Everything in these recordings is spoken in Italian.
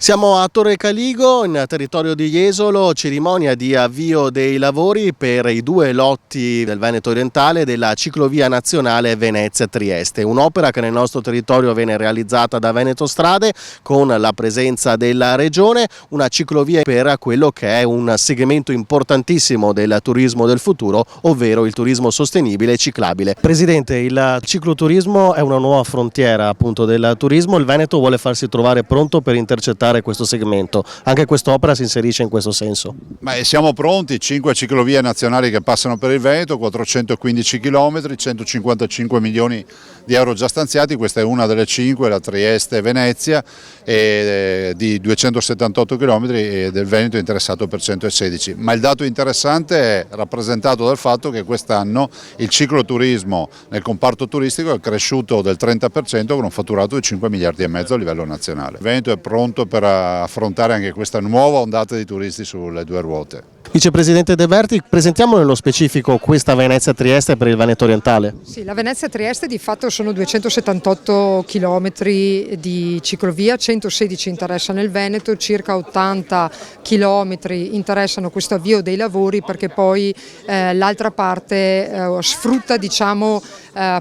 Siamo a Torre Caligo, in territorio di Jesolo, cerimonia di avvio dei lavori per i due lotti del Veneto orientale della ciclovia nazionale Venezia-Trieste, un'opera che nel nostro territorio viene realizzata da Veneto Strade con la presenza della regione, una ciclovia per quello che è un segmento importantissimo del turismo del futuro, ovvero il turismo sostenibile e ciclabile. Presidente, il cicloturismo è una nuova frontiera appunto del turismo, il Veneto vuole farsi trovare pronto per intercettare questo segmento, anche quest'opera si inserisce in questo senso. Siamo pronti, 5 ciclovie nazionali che passano per il Veneto, 415 km, 155 milioni di euro già stanziati, questa è una delle 5, la Trieste-Venezia, di 278 km e del Veneto è interessato per 116, ma il dato interessante è rappresentato dal fatto che quest'anno il cicloturismo nel comparto turistico è cresciuto del 30% con un fatturato di 5 miliardi e mezzo a livello nazionale. Il Veneto è pronto per affrontare anche questa nuova ondata di turisti sulle due ruote. Vicepresidente De Berti, presentiamo nello specifico questa Venezia-Trieste per il Veneto orientale. Sì, la Venezia-Trieste di fatto sono 278 km di ciclovia, 116 interessano il Veneto, circa 80 km interessano questo avvio dei lavori perché poi l'altra parte sfrutta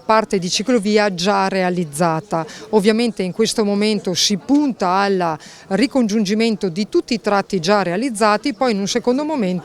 parte di ciclovia già realizzata. Ovviamente in questo momento si punta al ricongiungimento di tutti i tratti già realizzati, poi in un secondo momento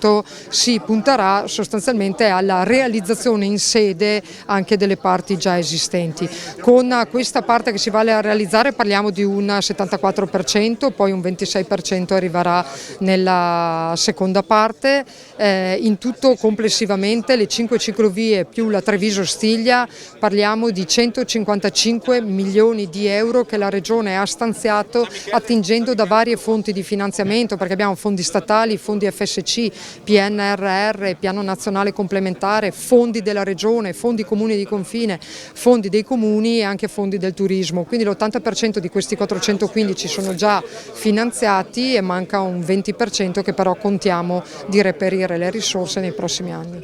si punterà sostanzialmente alla realizzazione in sede anche delle parti già esistenti. Con questa parte che si va a realizzare parliamo di un 74%, poi un 26% arriverà nella seconda parte. In tutto complessivamente le 5 ciclovie più la Treviso-Stiglia parliamo di 155 milioni di euro che la Regione ha stanziato attingendo da varie fonti di finanziamento, perché abbiamo fondi statali, fondi FSC, PNRR, Piano Nazionale Complementare, fondi della Regione, fondi comuni di confine, fondi dei comuni e anche fondi del turismo. Quindi l'80% di questi 415 sono già finanziati e manca un 20% che però contiamo di reperire le risorse nei prossimi anni.